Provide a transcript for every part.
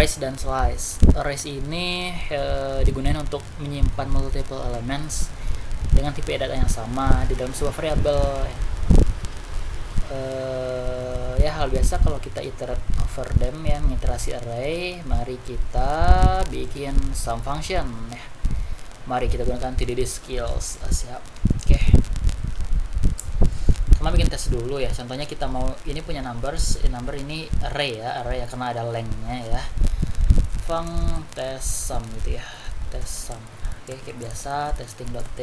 Arrays dan slice. Arrays ini digunakan untuk menyimpan multiple elements dengan tipe data yang sama di dalam sebuah variabel. Ya hal biasa kalau kita iterate over them ya, mengiterasi array. Mari kita bikin sum function ya. Mari kita gunakan TDD skills. Siap. Oke. Pertama bikin tes dulu ya. Contohnya kita mau ini punya numbers, number ini array ya karena ada lengthnya ya. Func test sum gitu ya. Test sum. Oke, kayak biasa testing.t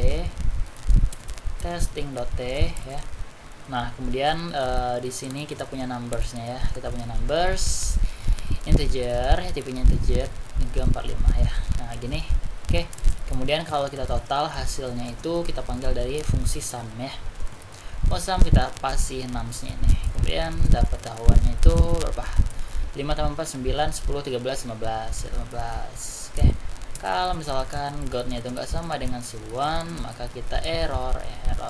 ya. Nah, kemudian di sini kita punya numbersnya ya. Kita punya numbers integer, ya, tipenya integer 345 ya. Nah, gini. Oke. Kemudian kalau kita total hasilnya itu kita panggil dari fungsi sum ya. Sum kita pasih nums-nya ini. Kemudian dapat tahuannya itu berapa? 5 tambah 4 9 10 13 15 15. Oke. Kalau misalkan got-nya itu enggak sama dengan C1, maka kita error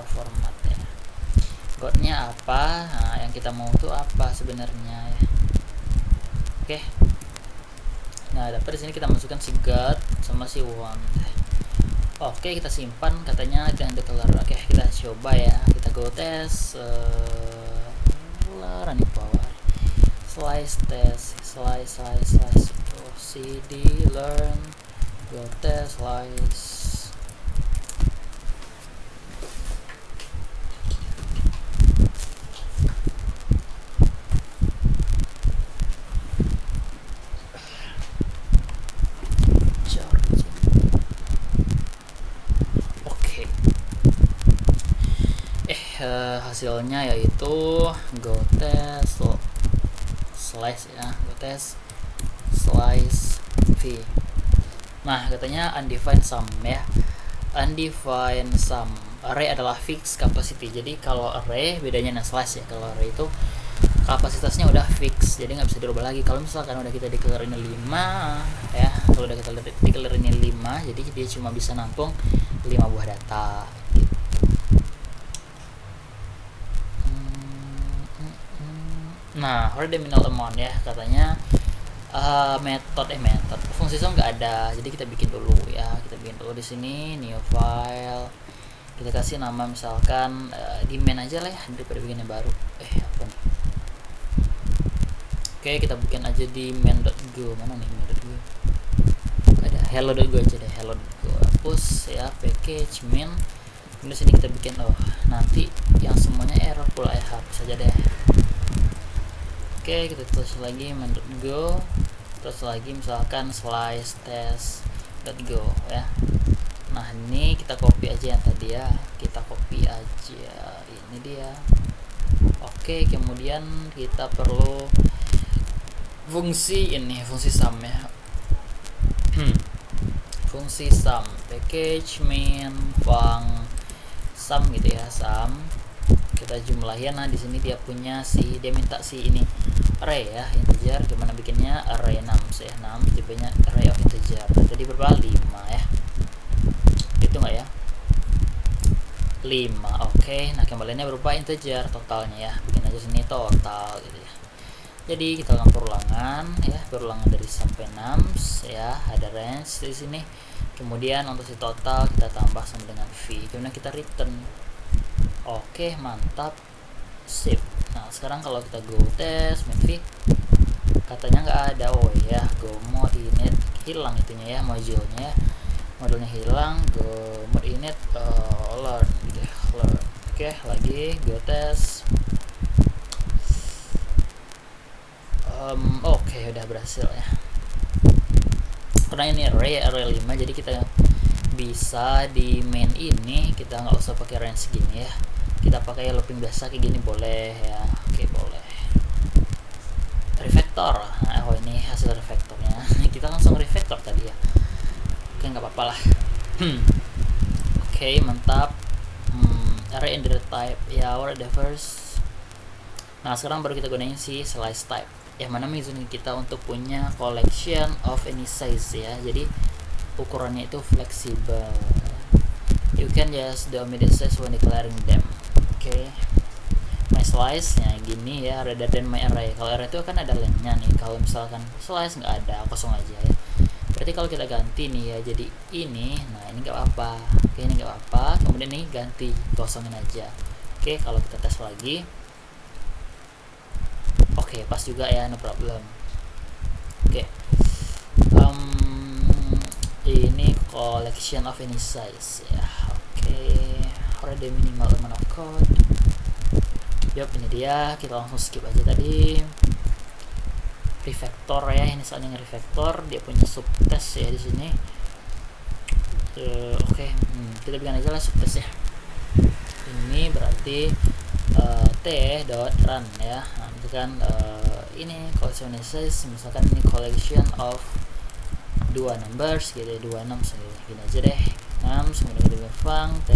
format ya. Got-nya apa? Nah, yang kita mau itu apa sebenarnya ya. Oke. Nah, dapat di sini kita masukkan si got sama si one. Oke, kita simpan katanya jangan declare. Oke, kita coba ya. Kita go test running power. Slice test, slice cd learn go test slice. Hasilnya yaitu go test slice ya, go test slice v. Nah, katanya undefined sum ya. Undefined sum. Array adalah fixed capacity. Jadi kalau array bedanya dengan slice ya. Kalau array itu kapasitasnya udah fix, jadi nggak bisa dirubah lagi. Kalau misalkan udah kita declare ini 5 ya, kalau udah kita declare ini 5, jadi dia cuma bisa nampung 5 buah data. Nah, ordinal amount ya, katanya metode fungsi sum nggak ada, jadi kita bikin dulu ya. Kita bikin dulu di sini new file, kita kasih nama misalkan di main aja lah ya daripada bikin yang baru. Oke, kita bikin aja di main.go. Mana nih main.go? Ada hello.go aja deh, hello.go. Hapus ya package main. Di sini kita bikin nanti yang semuanya error pula ya, hapus aja deh. Oke, kita tulis lagi main.go, terus lagi misalkan slice test.go ya. Nah, ini kita copy aja yang tadi ya, kita copy aja ini dia. Oke, kemudian kita perlu fungsi ini, fungsi sum ya. Fungsi sum package main func sum gitu ya, sum. Kita jumlahin. Nah, di sini dia minta si ini array ya, integer. Gimana bikinnya? Array nums ya, nums tipenya array of integer. Jadi berapa? 5 ya. Itu enggak ya? 5. Oke. Nah, kembaliannya berupa integer totalnya ya. Bikin aja sini total gitu ya. Jadi kita lakukan perulangan ya, perulangan dari sampai nums ya, ada range di sini. Kemudian untuk si total kita tambah sama dengan v. Kemudian kita return. Oke, mantap. Sip. Nah, sekarang kalau kita go test main v, katanya nggak ada. Ya, go mode init hilang itunya ya, modulnya ya. Modulnya hilang. Go mode init learn gitu ya, learn. Oke, lagi go test. Oke, udah berhasil ya. Karena ini array 5, jadi kita bisa di main ini kita nggak usah pakai range gini ya, kita pakai looping biasa kayak gini boleh ya. Oke, boleh. Refactor. Nah, ini hasil refactornya. Kita langsung refactor tadi ya. Oke, nggak apa-apa lah. Oke, mantap. Array integer type ya, whatever. Nah, sekarang baru kita gunain si slice type yang mana mengizinkan kita untuk punya collection of any size ya. Jadi ukurannya itu fleksibel. You can just the immediate size when declaring them. Oke. my slice nya gini ya, rather than my array. Kalau array itu kan ada lengthnya nih, kalau misalkan slice nggak ada, kosong aja ya. Berarti kalau kita ganti nih ya jadi ini, nah ini nggak apa-apa. Oke, ini nggak apa-apa, kemudian ini ganti kosongin aja. Oke, kalau kita tes lagi, oke pas juga ya, no problem. Oke, ini collection of any size ya. Oke, already minimal amount of code. Yup, ini dia, kita langsung skip aja tadi. Refactor ya, ini soalnya refactor, dia punya subtest ya di sini. Oke, kita bikin aja lah subtest ya. Ini berarti t.run ya. Nah, misalkan ini collection size, misalkan ini collection of 2 numbers gitu, 26 gini aja deh. 6, kemudian kita func t,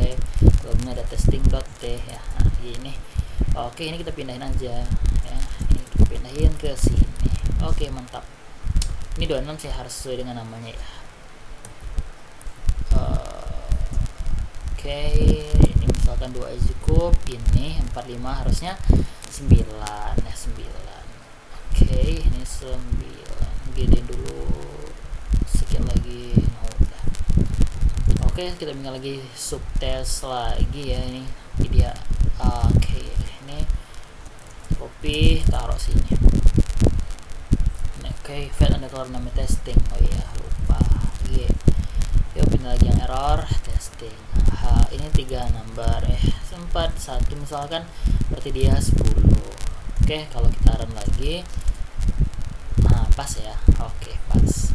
lalu ada testing.t ya. Nah, ini. Oke, ini kita pindahin aja ya. Ini kita pindahin ke sini. Oke, mantap. Ini 26 sih harus sesuai dengan namanya ya. Oke, ini misalkan 2 aja cukup. Ini 45 harusnya 9 ya, 9. Oke, ini 9. Gedein dulu. Sekian lagi. Nah, udah. Oke, kita bikin lagi subtest lagi ya ini. Dia. Oke, ini copy, taruh sini. Oke, file underscore name testing. Oh iya, lupa. Iya. Yuk, pindah lagi yang error testing. Ini 3 number sempat 1 misalkan, berarti dia 10. Oke, kalau kita run lagi, nah pas ya. Oke, pas.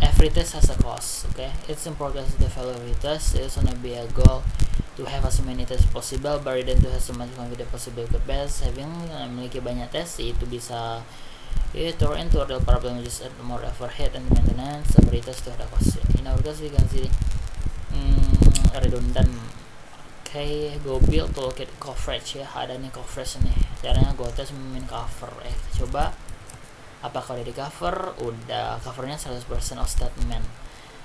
Every test has a cost. Okay, it's important to develop every test. It's gonna be a goal to have as many tests possible, rather than to have so much confidence possible. Ke best having memiliki banyak tes itu bisa turn into a real problem, just add more overhead and maintenance. Every test to ada cost. In our case we can see redundant. Okay, go build toolkit coverage ya. Ada nih coverage nih. Caranya go test min cover. Coba apakah udah di cover? Udah, covernya 100% of statement.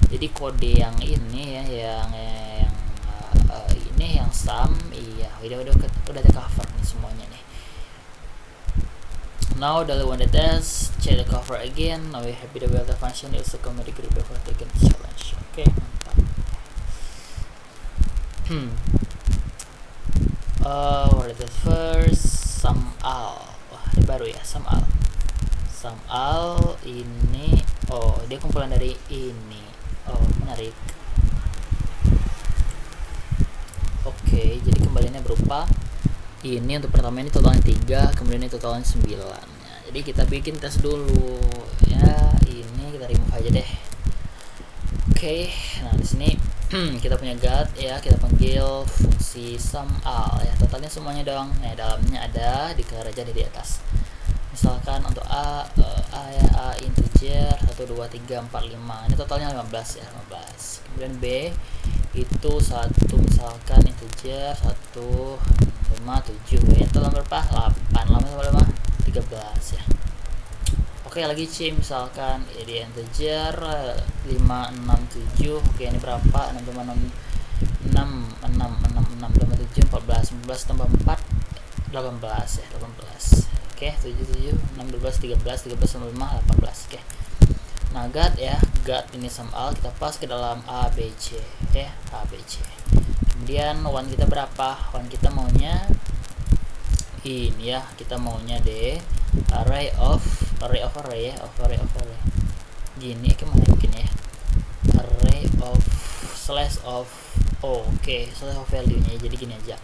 Jadi kode yang ini ya, yang ini yang sum, iya udah di cover nih semuanya nih. Now the one that test, check the cover again. Now we happy the builder function is automatically before taking the challenge. Oke, mantap. What is it first? Sum all. Wah, ini baru ya, sum all. Sum all ini, oh dia kumpulan dari ini. Oh, menarik. Oke, jadi kembaliannya berupa ini. Untuk pertama ini totalnya 3, kemudian ini totalnya 9 ya. Jadi kita bikin tes dulu ya. Ini kita remove aja deh. Oke, nah di sini kita punya get ya, kita panggil fungsi sum all ya, totalnya semuanya dong. Nah, dalamnya ada declare aja di atas. Misalkan untuk A ya, A integer 1 2 3 4 5. Ini totalnya 15 ya, 15. Kemudian B itu 1 misalkan integer 1 5 7 ya. Total berapa? 8. Lama sama 5 13 ya. Oke, lagi C misalkan di integer 5 6 7. Oke, ini berapa? 6 6 6 6 6 6 7 14 14 tambah 4 18 ya, 18. Oke, 7 7 6 12 13 13 tambah 5 18. Oke. Nah, get ya, get ini sum all kita pas ke dalam ABC ya, ABC. Kemudian one kita berapa? One kita maunya ini ya, kita maunya deh array of array ya, array. Gini kemana bikin ya? Array of slash of slash of value-nya. Jadi gini aja.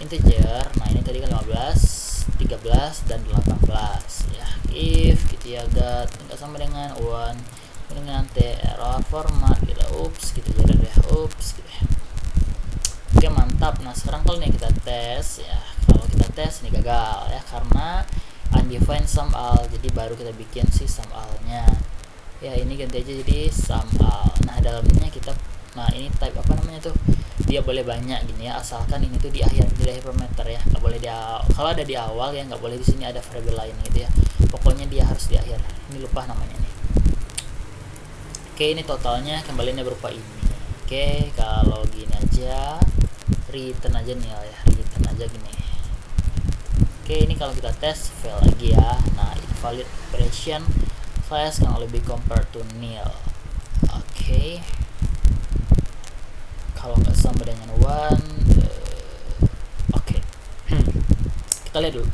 Integer. Nah, ini tadi kan 15 13 dan 18 ya. If gitu ya, get enggak sama dengan one dengan error format gitu. Gitu aja deh. Gitu ya. Oke, mantap. Nah, sekarang kalau nih kita tes ya. Kalau kita tes ini gagal ya karena undefined sum all. Jadi baru kita bikin si sum all-nya. Ya, ini ganti aja jadi sum all. Nah, dalamnya kita ini type apa namanya tuh? Dia boleh banyak gini ya, asalkan ini tuh di akhir parameter ya. Nggak boleh kalau ada di awal ya, nggak boleh di sini ada variable lain gitu ya. Pokoknya dia harus di akhir. Ini lupa namanya nih. Oke, ini totalnya kembaliannya berupa ini. Oke, kalau gini aja return aja nil ya, return. aja gini. Oke, ini kalau kita tes fail lagi ya. Nah, invalid operation, slash can only be compared to nil. Oke, kalau nggak sama dengan one, oke. Kita lihat dulu.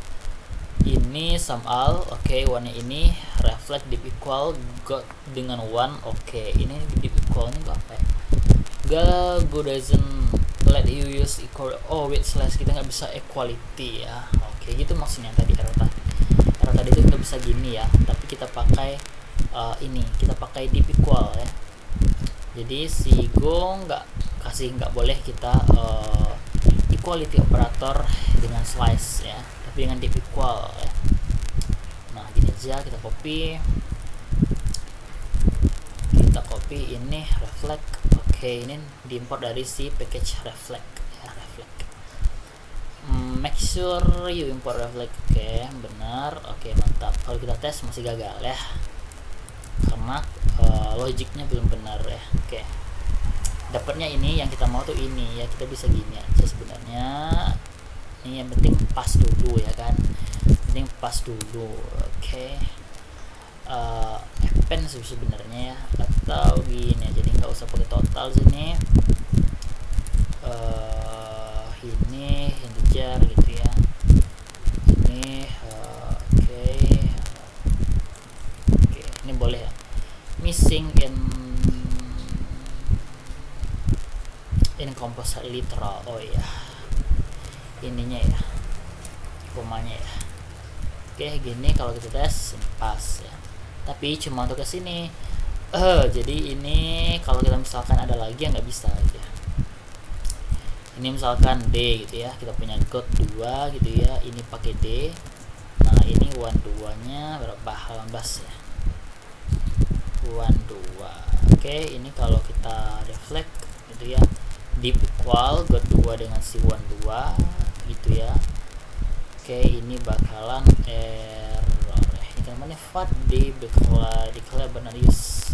Ini sum all, oke, one-nya ini reflect deep equal got dengan one, oke. Ini deep equal ini apa ya? Go doesn't let you use equal, oh wait slash, kita nggak bisa equality ya. Oke, gitu maksudnya tadi error tadi itu nggak bisa gini ya, tapi kita pakai ini, kita pakai deep equal ya. Jadi si Go nggak boleh kita equality operator dengan slice ya, tapi dengan deep equal ya. Nah, gini aja, kita copy ini reflect. Oke, ini diimport dari si package reflect ya, reflect. Make sure you import reflect. Oke, benar. Oke, mantap. Kalau kita tes masih gagal ya, karena logiknya belum benar ya. Oke, dapatnya ini yang kita mau tuh ini ya, kita bisa gini aja sebenarnya. Ini yang penting pas dulu ya kan, penting pas dulu. Oke, append sih sebenarnya ya, atau gini, jadi nggak usah pakai total sini. Ini integer gitu ya, ini oke, ini boleh ya. Missing in composite literal, oh ya, ininya ya, komanya ya. Oke, gini kalau kita tes pas ya, tapi cuma untuk ke sini. Jadi ini kalau kita misalkan ada lagi yang nggak bisa gitu ya. Ini misalkan D gitu ya, kita punya got 2 gitu ya, ini pakai D. Nah, ini 1 2 nya berapa? 18 ya, 1 2. Oke, ini kalau kita reflect gitu ya, deep equal got 2 dengan si 1 2 gitu ya. Oke, ini bakalan error. Ini kan mana fat di declare but not use.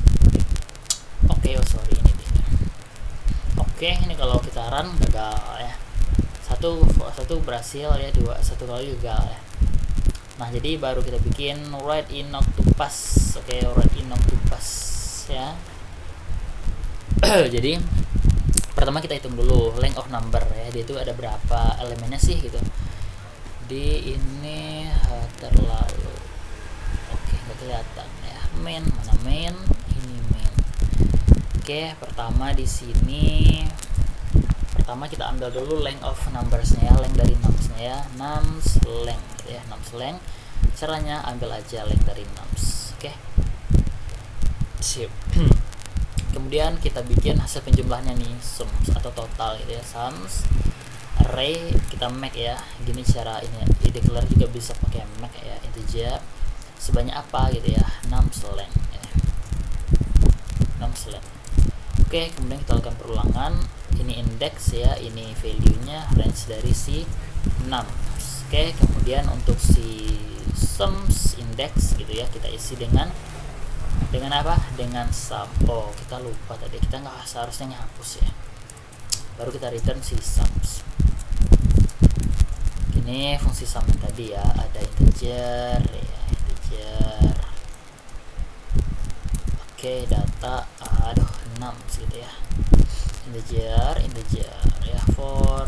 Oke, oh sorry, ini dia. Oke, ini kalau kita run gagal ya. Satu berhasil ya, satu kali gagal ya. Nah, jadi baru kita bikin write in octopus. Oke, write in octopus ya. Jadi pertama kita hitung dulu length of number ya, dia itu ada berapa elemennya sih gitu. Di ini terlalu nggak kelihatan ya. Main mana main, ini main. Oke, pertama di sini kita ambil dulu length of numbersnya ya, length dari nums-nya ya, nums length ya, nums length. Caranya ambil aja length dari nums. Oke, sip. Kemudian kita bikin hasil penjumlahnya nih, sums atau total gitu ya, sums array kita make ya. Gini cara ini ya, di declare juga bisa pakai make ya, integer sebanyak apa gitu ya, nums length ya, nums length. Oke, kemudian kita lakukan perulangan. Ini index ya, ini value-nya range dari si nums. Oke, kemudian untuk si sums index gitu ya, kita isi dengan apa? Dengan sum. Oh, kita lupa tadi, kita nggak seharusnya ngapus ya. Baru kita return si sums. Ini fungsi sum yang tadi ya, ada integer ya, integer. Oke, data 6 gitu ya, integer ya, for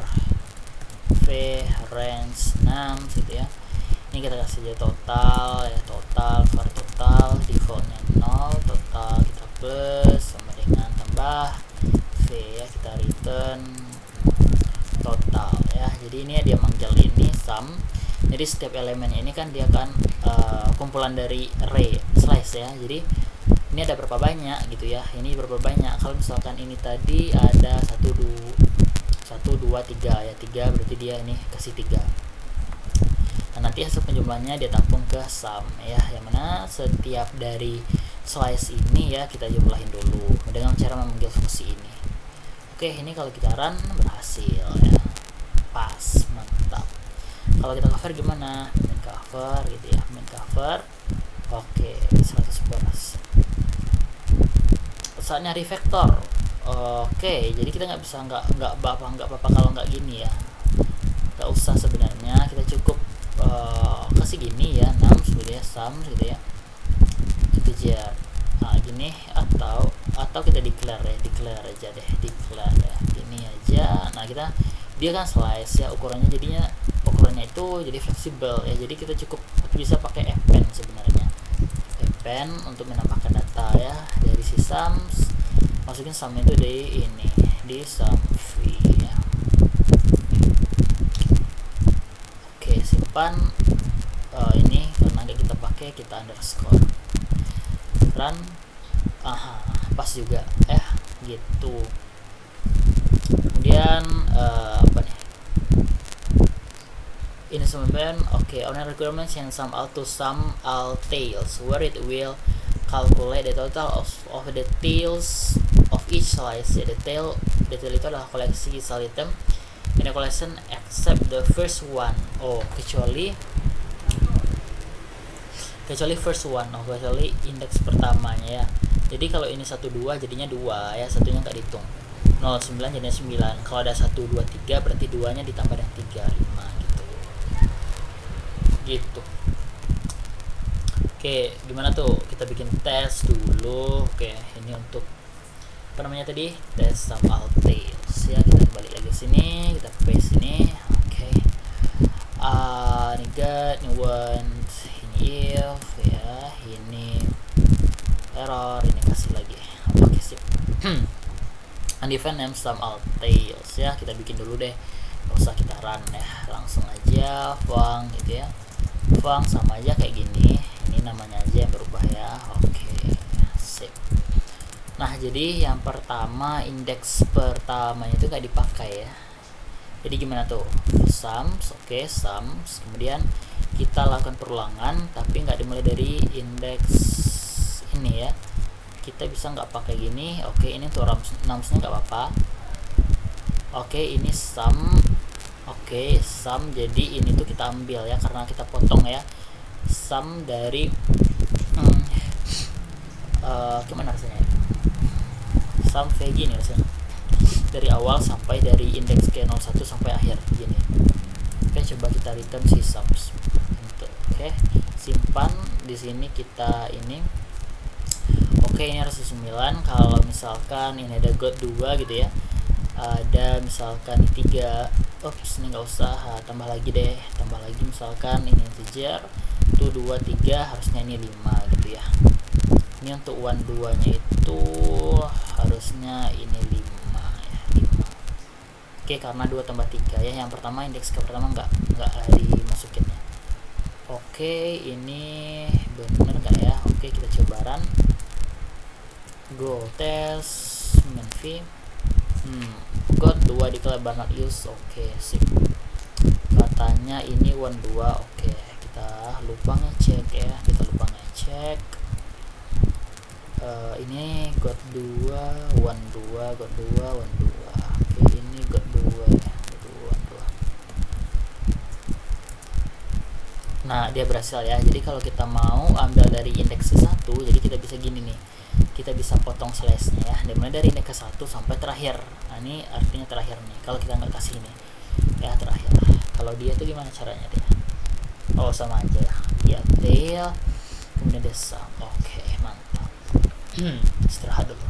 v range 6 gitu ya. Ini kita kasih aja total ya, total var total defaultnya 0, total kita plus sama dengan tambah v ya, kita return total ya. Jadi ini dia manggil ini sum. Jadi setiap elemen ini kan dia kan kumpulan dari array slice ya. Jadi ini ada berapa banyak gitu ya, ini berapa banyak. Kalau misalkan ini tadi ada 1 2 3 ya, 3 berarti dia ini kasih 3. Nah, nanti hasil penjumlahannya dia tampung ke sum ya, yang mana setiap dari slice ini ya kita jumlahin dulu dengan cara memanggil fungsi ini. Oke, ini kalau kita run berhasil ya, pas, mantap. Kalau kita cover gimana? Main cover gitu ya, main cover. Oke, 100%. Saatnya refactor. Oke, jadi kita nggak apa-apa kalau nggak gini ya. nggak usah sebenarnya, kita cukup kasih gini ya, nums gitu ya, sums gitu ya, integer. Nah gini, atau kita declare aja deh, declare ya, gini aja. Nah dia kan slice ya, ukurannya itu jadi fleksibel ya, jadi kita cukup bisa pakai append sebenarnya, append untuk menambahkan data ya dari si sums, masukin sum itu di sum v ya. Oke, simpan. Ini karena nggak kita pakai, kita underscore run. Pas juga gitu. Kemudian apa nih, in summation, on a requirement send sum all to sum all tails, where it will calculate the total of the tails of each slice. Ya, detail itu adalah koleksi item in a collection except the first one. Kecuali first one, kecuali indeks pertamanya ya. Jadi kalau ini 1 2 jadinya 2 ya, satunya nggak dihitung. 09 jadinya 9. Kalau ada 1 2 3 berarti 2-nya ditambah dengan 3 5 gitu. Oke, gimana tuh? Kita bikin tes dulu. Oke, ini untuk apa namanya tadi? Tes sum all tails ya. Kita balik lagi sini, kita paste ini. Oke. Ini get, ini want, ini if ya, ini error, ini kasih lagi. Oke, sip. Undefined name sum all tails ya, kita bikin dulu deh, nggak usah kita run ya, langsung aja fung gitu ya, fung sama aja kayak gini, ini namanya aja yang berubah ya. Oke, sip. Nah jadi yang pertama, indeks pertamanya itu nggak dipakai ya, jadi gimana tuh, sums. Oke, sums, kemudian kita lakukan perulangan tapi nggak dimulai dari indeks ini ya, kita bisa nggak pakai gini. Oke, ini tuh numsnya nggak apa-apa. Oke, ini sum. Oke, sum, jadi ini tuh kita ambil ya, karena kita potong ya, sum dari gimana rasanya, sum VG ini rasanya, dari awal sampai dari indeks ke 01 sampai akhir gini. Oke, coba kita return si sums. Oke, simpan di sini kita ini. Oke, ini harus 9. Kalau misalkan ini ada got 2 gitu ya, ada misalkan 3, ini nggak usah, tambah lagi deh, tambah lagi misalkan ini integer itu 2 3, harusnya ini 5 gitu ya. Ini untuk 1 2 nya itu harusnya ini 5 ya, 5. Oke, karena 2 tambah 3 ya, yang pertama indeks ke pertama nggak dimasukin ya. Oke, ini bener nggak ya? Oke, kita coba run. Go tes menv. Got 2 declare but not use. Oke, sip. Katanya ini 1 2. Oke, kita lupa ngecek ya, ini got 2 1 2, got 2 1 2. Oke, ini got 2 ya, got 2 1 2. Nah, dia berhasil ya. Jadi kalau kita mau ambil dari indeks ke 1, jadi kita bisa gini nih, kita bisa potong slash-nya ya, dimulai dari indeks ke 1 sampai terakhir. Nah, ini artinya terakhir nih, kalau kita nggak kasih ini ya, terakhir. Kalau dia tuh gimana caranya dia? Sama aja ya, tail kemudian dia sum. Oke, mantap. Istirahat dulu.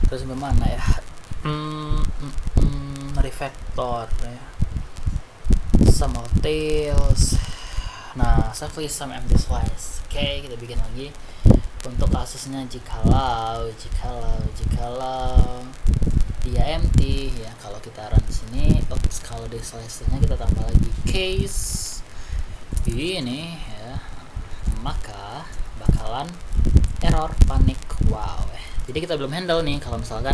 Terus bagaimana ya? Refactor ya, sum of tails. Nah, safely sum empty slice. Oke, kita bikin lagi untuk kasusnya jikalau dia empty ya. Kalau kita run di sini, kalau di slice-nya kita tambah lagi case ini ya, maka bakalan error, panik. Wow. Jadi kita belum handle nih kalau misalkan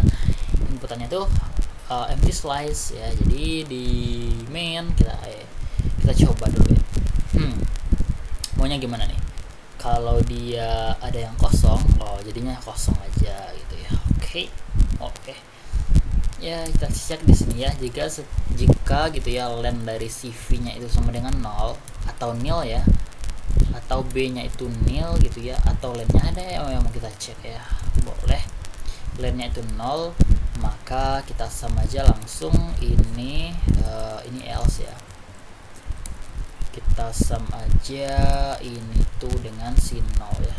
inputannya tuh empty slice ya. Jadi di main kita coba dulu ya. Maunya gimana nih? Kalau dia ada yang kosong, jadinya kosong aja gitu ya. Oke. Ya, kita cek di sini ya. Jika gitu ya, len dari CV-nya itu sama dengan 0 atau nil ya, atau B-nya itu nil gitu ya, atau len-nya ada yang mau kita cek ya. Boleh. Len-nya itu 0, maka kita sama aja langsung ini else ya. Kita sum aja ini tuh dengan si 0 ya.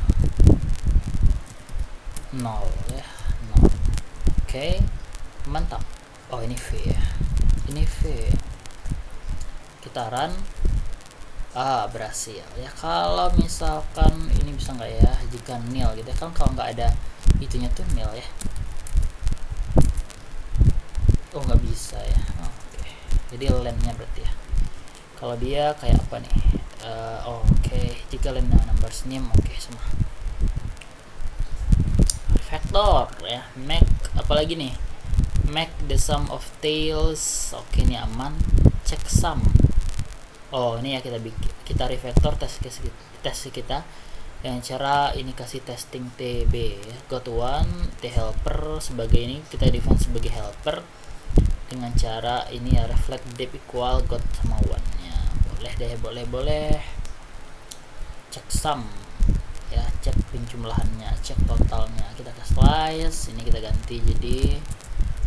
0 ya. 0. Oke. Mantap. Ini V ya. Ini V. Kita run. Berhasil ya. Kalau misalkan ini bisa nggak ya jika nil gitu kan, kalau nggak ada itunya tuh nil ya. Nggak bisa ya. Oke. Jadi len-nya berarti ya. Kalau dia kayak apa nih? Jika len numbers name semua. Refactor ya. Make apalagi nih? Make the sum of tails. Ini aman. Check sum. Ini ya kita refactor tes kita dengan cara ini kasih testing tb ya. Got one t helper sebagai ini kita define sebagai helper dengan cara ini ya, reflect dep equal got sama one nya. Boleh. Cek sum ya, cek penjumlahannya, cek totalnya. Kita ke slice, ini kita ganti jadi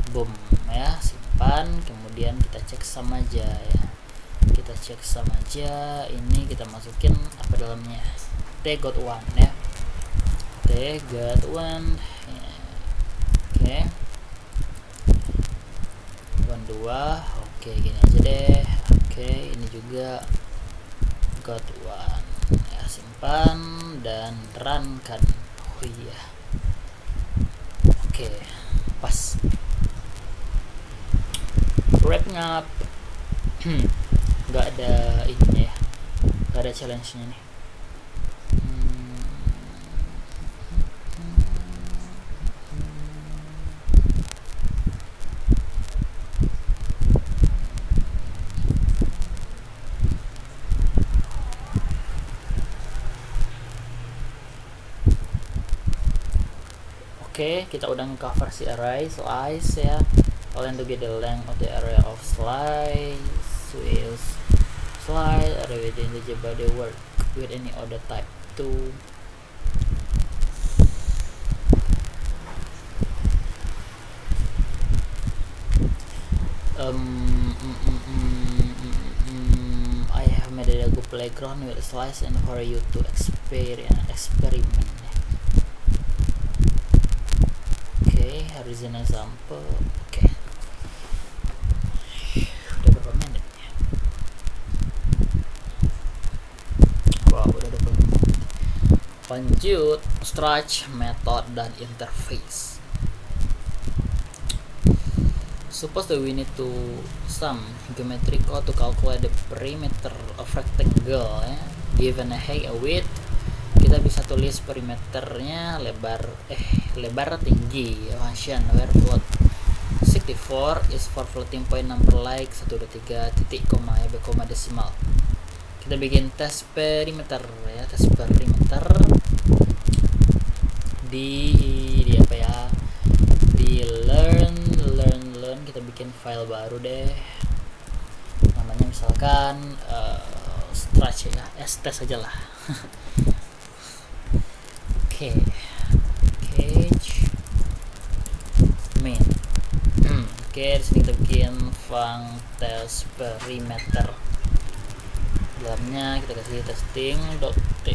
boom ya, simpan. Kemudian kita cek sum aja ya. Kita cek sum aja, ini kita masukin apa dalamnya, t got one ya, t got one ya. One 2, gini aja deh. Ini juga got one ya, simpan dan run kan. Pas wrapping up. Nggak ada ini ya, nggak ada challenge nya nih. Kita udah cover si array slice ya. All to get the length of the area of slice with slide array with integer body work with any other type too. I have made a good playground with a slice and for you to experiment. Here's an example. Udah berapa menit ya? Udah 20 menit. Lanjut, structure, method, dan interface. Suppose that we need to sum geometrical to calculate the perimeter of rectangle ya. Given a height, a width, kita bisa tulis perimeternya lebar tinggi function where float 64 is for floating point number like 1 2 3 titik koma ya, koma desimal. Kita bikin tes perimeter ya, tes perimeter di apa ya, di learn. Kita bikin file baru deh, namanya misalkan stretch ya, sts aja lah. Cage main. Di sini kita bikin func test perimeter. Dalamnya kita kasih testing.t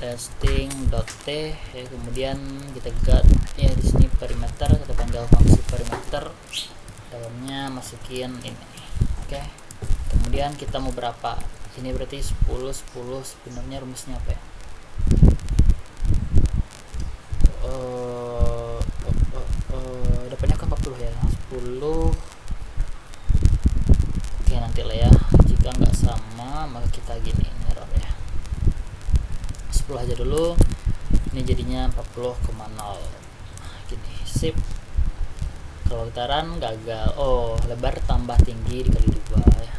testing.t ya, kemudian kita get ya di sini perimeter, kita panggil fungsi perimeter, dalamnya masukin ini. Oke, kemudian kita mau berapa, ini berarti 10 sebenarnya rumusnya apa ya, dapatnya kan 40 ya, 10. Oke, nanti lah ya, jika nggak sama maka kita gini, error ya, 10 aja dulu, ini jadinya 40,0 gini, sip. Kalau kita run gagal, lebar tambah tinggi dikali 2 ya.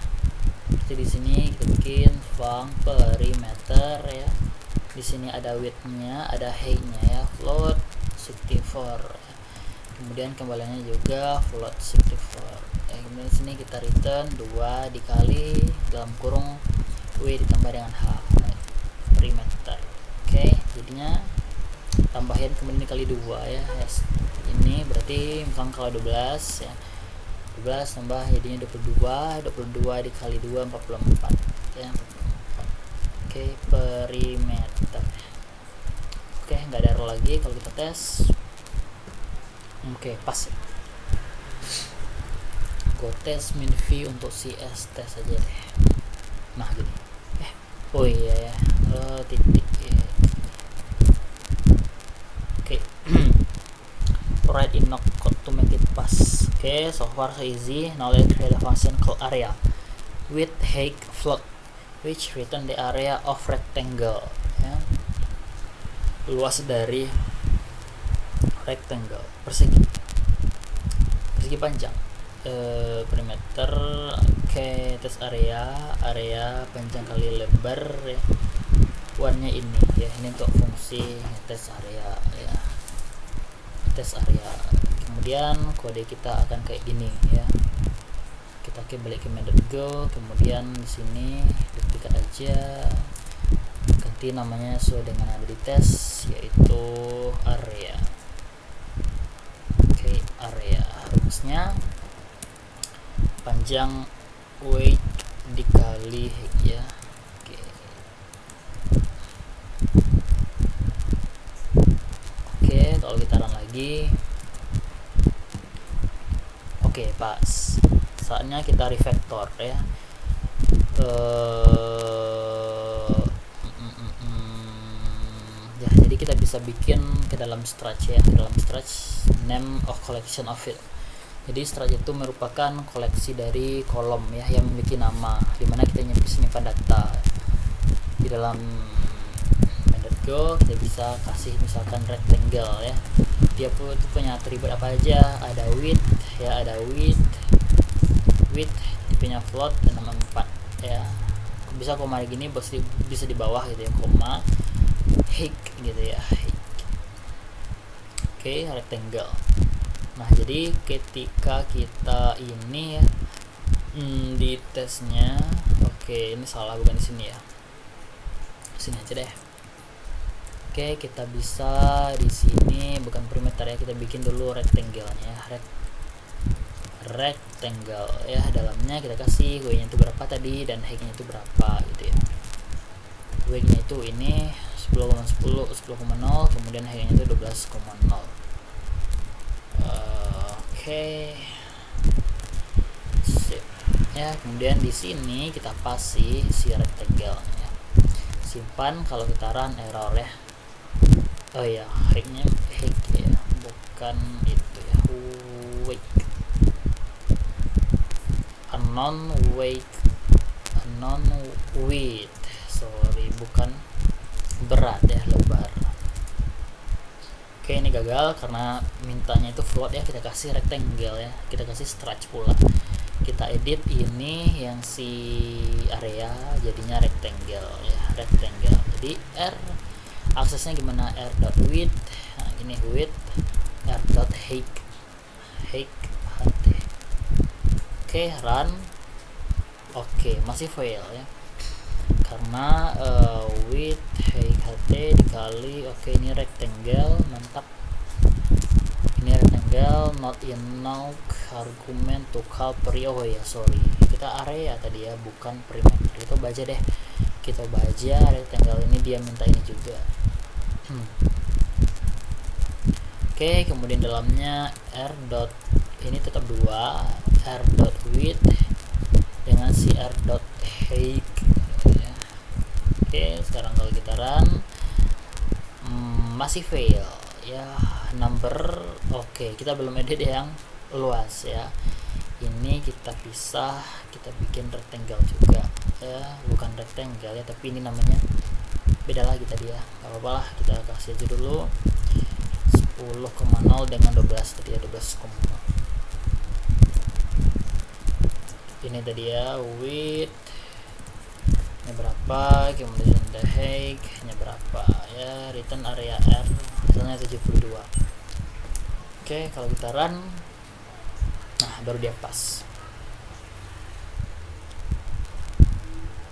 Jadi di sini kita bikin fung perimeter ya. Di sini ada width-nya, ada height-nya ya, float 64 ya. Kemudian kembaliannya juga float 64 ya. Kemudian di sini kita return 2 dikali dalam kurung w ditambah dengan h perimeter. Oke, jadinya tambahin kemudian dikali 2 ya. Yes. Ini berarti misalkan kalau 12 ya, 12 tambah jadinya 22 dikali 2 44 ya, 44. Oke, perimeter. Oke, nggak ada error lagi kalau kita tes. Oke, pas ya. Go tes min v untuk CS tes aja deh. Nah gini, oh iya ya, titik ya. Oke. Write in no code to make it pass. Okay, so far so easy. Now let's create a function called area with height float, which return the area of rectangle. Ya. Luas dari rectangle, persegi panjang. Perimeter. Oke, tes area panjang kali lebar ya. Warnanya ini ya, ini untuk fungsi tes area ya. Tes area. Kemudian kode kita akan kayak gini ya. Kita balik ke main.go, kemudian di sini duplikat aja, ganti namanya sesuai dengan ada di tes, yaitu area. Oke, area rumusnya panjang weight dikali height ya. Oke, kalau kita run lagi, oke, pas. Saatnya kita refactor ya. Ya, jadi kita bisa bikin ke dalam struct ya, ke dalam struct name of collection of it. Jadi struct itu merupakan koleksi dari kolom ya yang memiliki nama, dimana kita bisa menyimpan data. Di dalam go kita bisa kasih misalkan rectangle ya, dia punya atribut apa aja, ada width ya, ada width tipenya float dan nama 4 ya, bisa koma gini, bisa di bawah gitu ya, koma height gitu ya, height. Oke, rectangle. Nah, jadi ketika kita ini ya, di tesnya, oke, ini salah, bukan di sini ya, sini aja deh. Oke, kita bisa di sini bukan perimeter ya, kita bikin dulu rectangle-nya, rectangle ya. Dalamnya kita kasih w-nya itu berapa tadi dan height-nya itu berapa gitu ya. W-nya itu ini 10,0, kemudian height-nya itu 12,0. Oke. Sip. Ya, kemudian di sini kita pasti si rectangle-nya. Simpan, kalau kita run error ya. Oh ya, height ya, bukan itu ya, weight, unknown width, sorry, bukan berat ya, lebar. Oke, ini gagal karena mintanya itu float ya, kita kasih rectangle ya, kita kasih stretch pula. Kita edit ini yang si area jadinya rectangle ya, rectangle. Jadi aksesnya gimana, r.width, nah ini width, r.height, ht. Oke, run. Oke, masih fail ya, karena width height ht dikali, oke, ini rectangle, mantap. Ini rectangle, not enough argument to call period, oh ya, sorry, kita area tadi ya, bukan perimeter. Itu baca deh kita ubah aja rectangle ini, dia minta ini juga. Oke, kemudian dalamnya r dot ini tetap 2, r dot width dengan si r dot height ya. Oke, sekarang kalau kita run masih fail ya, number. Oke, kita belum edit yang luas ya. Ini kita pisah, kita bikin rectangle juga ya, bukan rectangle ya, tapi ini namanya beda lagi tadi ya. Gak apa-apa lah, kita kasih aja dulu 10,0 dengan 12 tadi ya, 12,0. Ini tadi ya, width nya berapa, kemudian the height nya berapa ya, return area R hasilnya 72. Oke, kalau kita run, nah baru dia pas.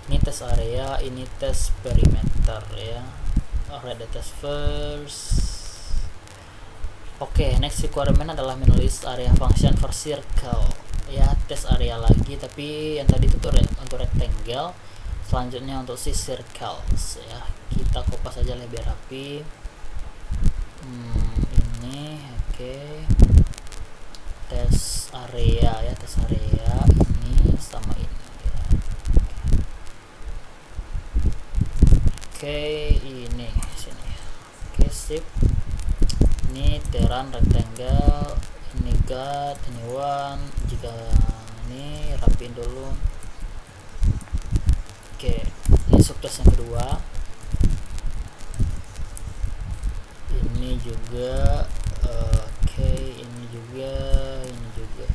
Ini tes area, ini tes perimeter ya. Alright, the test first. Oke, next requirement adalah menulis area function for circle ya, tes area lagi, tapi yang tadi itu tuh untuk rectangle, selanjutnya untuk si circles ya, kita kopas aja lah biar rapi. Ini oke. Tes area ya, tes area ini sama ini ya. Oke, ini sini. Oke, sip. Ini teran rectangle, ini God, ini one. Jika ini rapiin dulu. Oke, ini subtes yang kedua. Ini juga oke, ini juga, ini juga.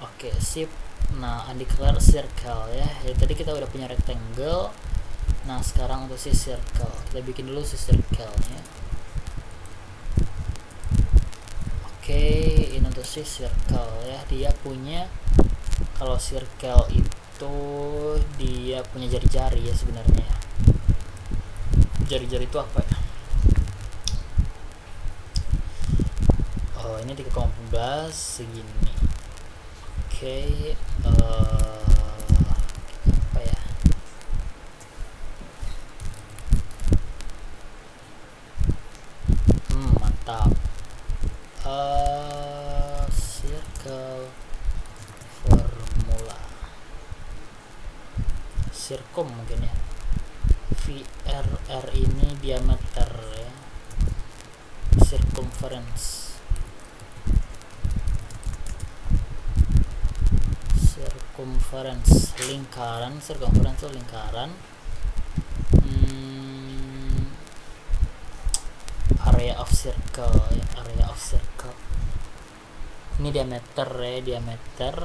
Oke, sip. Nah, undeclared circle ya. Tadi kita udah punya rectangle. Nah, sekarang untuk si circle, kita bikin dulu si circle-nya. Oke, ini untuk si circle ya. Dia punya, kalau circle itu dia punya jari-jari ya sebenarnya. Jari-jari itu apa ya? Oh, ini 3,14 segini. Oke, apa ya? Mantap. Circle formula, circum mungkin ya. VRR ini diameter ya, circumference, lingkaran, circumference itu lingkaran. Area of circle ya, area of circle. Ini diameter ya, diameter.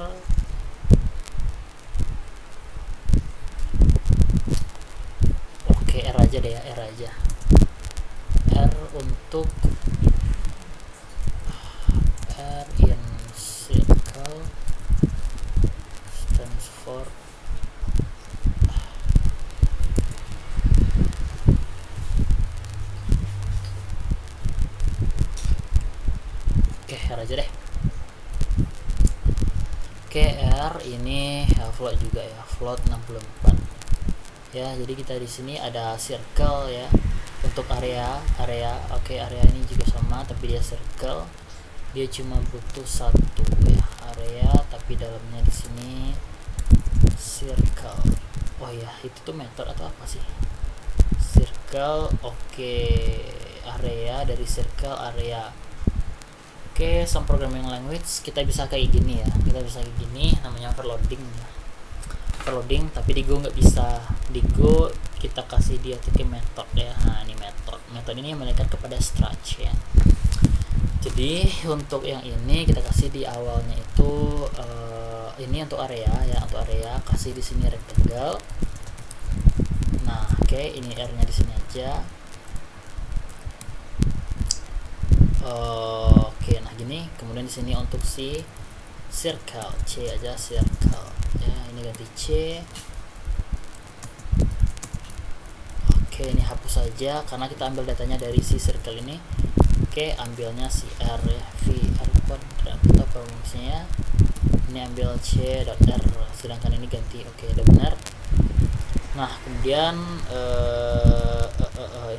Oke, R aja deh ya, R aja. R untuk R in circle stands for R aja deh. Oke, R ini float juga ya, float 64 ya. Jadi kita di sini ada circle ya untuk area. Oke, area ini juga sama tapi dia circle, dia cuma butuh satu ya area, tapi dalamnya di sini circle. Oh ya, itu tuh meter atau apa sih? Circle. Oke, area dari circle area. Oke, some programming language kita bisa kayak gini ya, kita bisa kayak gini, namanya overloading ya. Overloading, tapi di Go nggak bisa. Di Go kita kasih dia ke method ya. Nah, ini method ini melekat kepada struct ya. Jadi untuk yang ini kita kasih di awalnya itu ini untuk area ya, untuk area kasih di sini rectangle. Nah, oke, ini R-nya di sini aja. Oke, nah gini. Kemudian di sini untuk si circle, C aja circle ya, ini ganti C. Oke, ini hapus saja karena kita ambil datanya dari si circle ini. Oke, ambilnya si R ya, VR kuadrat apa fungsinya. Ini ambil C.R, sedangkan ini ganti. Oke, udah benar. Nah kemudian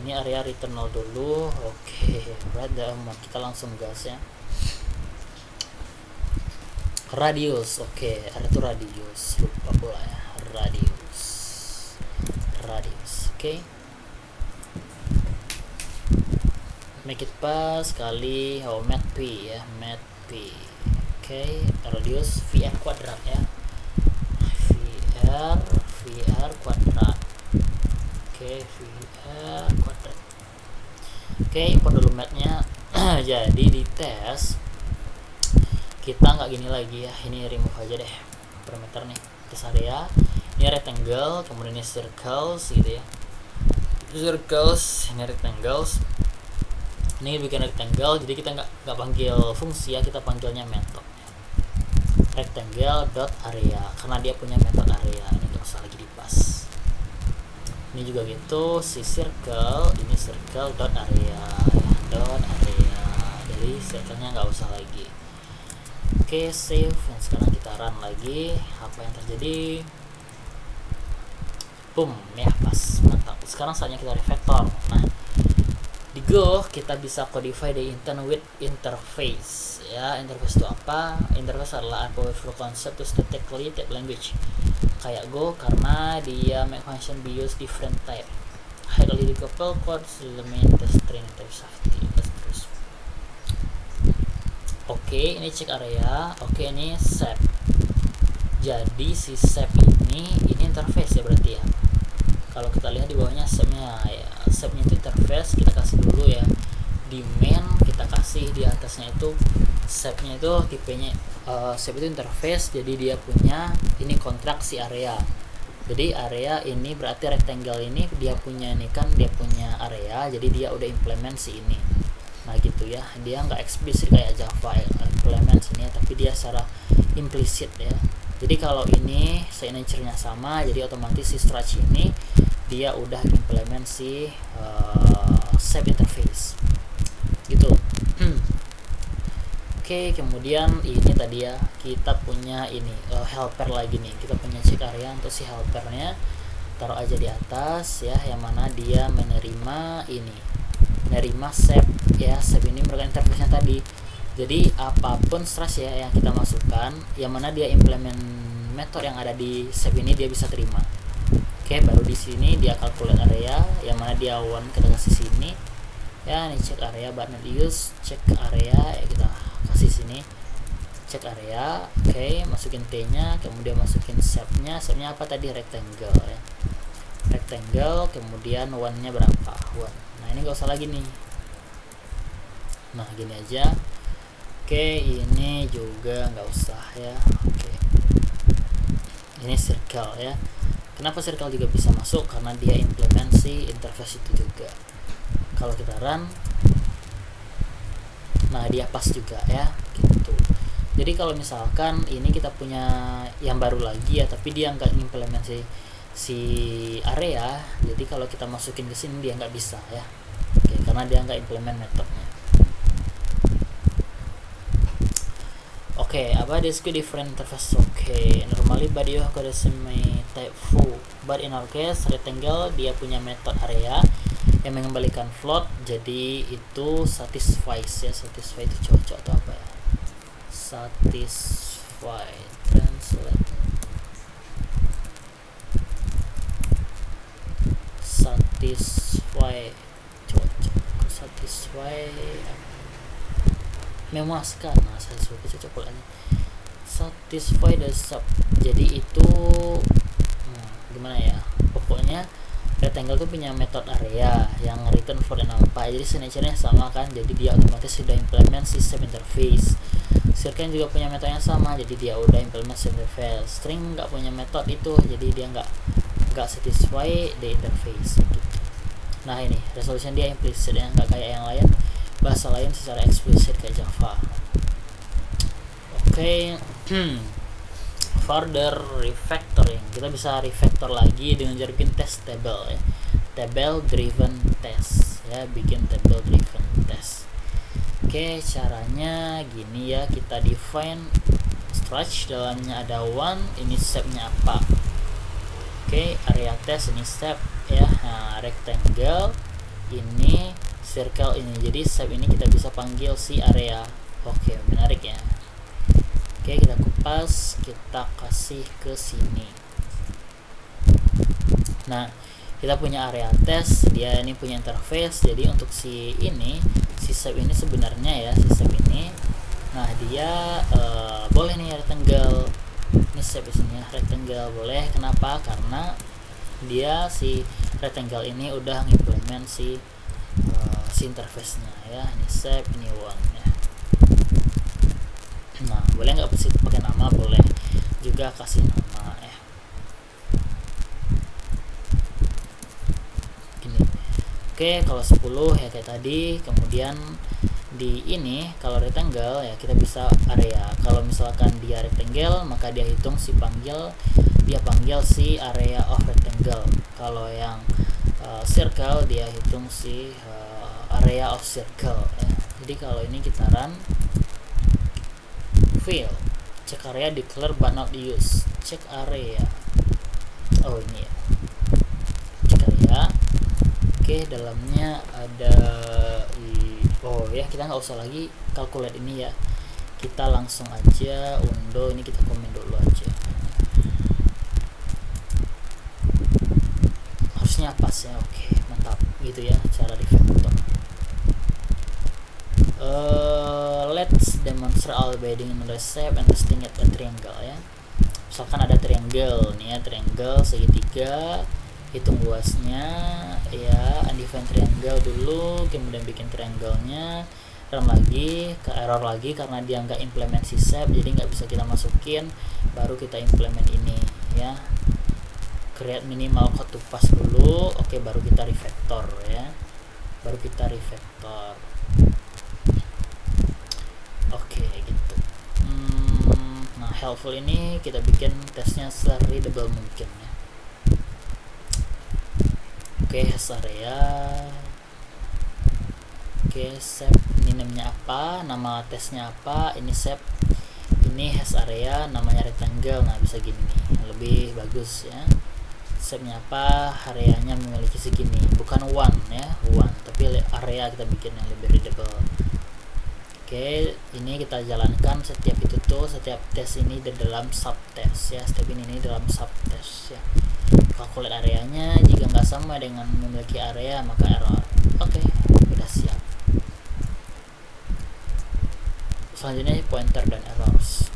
ini area return null dulu. Oke, right, kita langsung gas ya. Radius, oke, area itu radius, lupa pula ya, radius, oke. Make it pas kali mat p ya, mat p. Oke, radius vr kuadrat ya, vr kuadrat. Oke, vr kuadrat. Oke, import dulu matnya. Jadi di tes kita nggak gini lagi ya, ini remove aja deh parameter nih, tes area ini rectangle, kemudian ini circles gitu ya, circles, ini rectangles, ini bikin rectangle, jadi kita nggak panggil fungsi ya, kita panggilnya method rectangle dot area karena dia punya method area, ini nggak usah lagi dipas. Ini juga gitu, si circle ini circle dot area jadi circle-nya nggak usah lagi. Oke, save, dan sekarang kita run lagi. Apa yang terjadi? Boom, ya pas, mantap. Sekarang saatnya kita refactor. Nah, di Go kita bisa codify the intent with interface. Ya, interface itu apa? Interface adalah a powerful concept to statically type language. Kayak Go karena dia make function be used different type. Highly decoupled codes element the string type safety. Oke, ini check area. Oke, ini shape. Jadi si shape ini interface ya berarti ya. Kalau kita lihat di bawahnya shape-nya ya. Shape-nya itu interface, kita kasih dulu ya. Di main kita kasih di atasnya itu shape-nya itu tipenya shape itu interface, jadi dia punya ini kontrak si area. Jadi area ini berarti rectangle ini dia punya ini kan dia punya area, jadi dia udah implement si ini. Nah gitu ya, dia nggak eksplisit kayak Java ya, implement sini ya, tapi dia secara implisit ya. Jadi kalau ini signature-nya sama, jadi otomatis si struct ini dia udah implement si shape interface gitu. Oke, kemudian ini tadi ya, kita punya ini helper lagi nih, kita punya check area untuk si helpernya, taruh aja di atas ya, yang mana dia menerima shape ya. Shape ini merupakan interface-nya tadi, jadi apapun struct ya yang kita masukkan, yang mana dia implement method yang ada di shape ini dia bisa terima. Oke, baru di sini dia calculate area, yang mana dia one kita kasih sini ya. Ini check area but not use, check area ya, kita kasih sini check area. Oke, masukin T nya, kemudian masukin shape-nya apa tadi, rectangle ya, rectangle, kemudian one nya berapa, one. Nah ini nggak usah lagi nih, nah gini aja. Oke, ini juga nggak usah ya. Oke, ini circle ya. Kenapa circle juga bisa masuk? Karena dia implementasi interface itu juga. Kalau kita run, nah dia pas juga ya gitu. Jadi kalau misalkan ini kita punya yang baru lagi ya, tapi dia nggak implementasi si area, jadi kalau kita masukin ke sini dia nggak bisa ya. Oke, karena dia nggak implement metodenya. Oke, apa disku different interface? Oke, normally body of the same type foo, but in our case rectangle dia punya method area yang mengembalikan float, jadi itu satisfies ya. Satisfy itu cocok atau apa ya? Satisfy, translate, satisfy, cocok, satisfy, memuaskan. Nah, saya suka cocok lagi, satisfy the sub. Jadi itu gimana ya, pokoknya rectangle tuh punya method area yang return float dan numpy, jadi signature-nya sama kan, jadi dia otomatis sudah implement system interface. Circle juga punya metode yang sama, jadi dia udah implement system interface. String nggak punya metode itu, jadi dia nggak satisfy the interface gitu. Nah ini resolution dia implicit ya, nggak kayak yang lain, bahasa lain secara eksplisit kayak Java. Oke. Further refactoring, kita bisa refactor lagi dengan cara bikin test table ya, table driven test ya, bikin table driven test. Oke, caranya gini ya, kita define struct, dalamnya ada one, ini shape-nya apa. Oke, area test ini step ya. Nah, rectangle ini, circle ini. Jadi step ini kita bisa panggil si area. Oke, menarik ya. Oke, kita kupas, kita kasih ke sini. Nah, kita punya area test, dia ini punya interface. Jadi untuk si ini, si step ini sebenarnya ya, si step ini, nah dia boleh nih rectangle. Ini step di sini ya, rectangle boleh. Kenapa? Karena dia si rectangle ini udah ngimplement si interface-nya ya. Ini step, ini one ya. Nah, boleh nggak pakai nama? Boleh juga kasih nama ya. Gini. Oke, kalau 10 ya kayak tadi. Kemudian di ini kalau rectangle ya kita bisa area. Kalau misalkan dia rectangle, maka dia hitung dia panggil si area of rectangle. Kalau yang circle, dia hitung si area of circle ya. Jadi kalau ini kita run, fail, check area declare but not used, check area, oh ini ya, check area. Oke, dalamnya ada oh ya, kita nggak usah lagi calculate ini ya, kita langsung aja undo ini, kita komen dulu aja, harusnya pas ya. Oke, mantap gitu ya cara refactor. Let's demonstrate all bending in the shape and testing at a triangle ya. Misalkan ada triangle nih ya, triangle segitiga, hitung luasnya ya, undefine triangle dulu, kemudian bikin triangle-nya, run lagi, ke error lagi karena dia nggak implement si shape, jadi nggak bisa kita masukin, baru kita implement ini ya. Create minimal code to pass dulu, oke, baru kita refactor ya, baru kita refactor. Oke, gitu. Nah, helpful ini kita bikin tesnya se-readable mungkin ya. Oke, hash area. Oke, shape ini namanya apa, nama tesnya apa, ini shape, ini hash area, namanya rectangle. Nah, bisa gini nih, lebih bagus ya. Shape-nya apa, areanya memiliki segini, bukan one ya, one, tapi area kita bikin yang lebih readable. Oke, ini kita jalankan setiap tes ini di dalam subtest ya. Step ini dalam subtest ya. Calculate areanya, jika nggak sama dengan memiliki area maka error. Oke, udah siap. Selanjutnya pointer dan errors.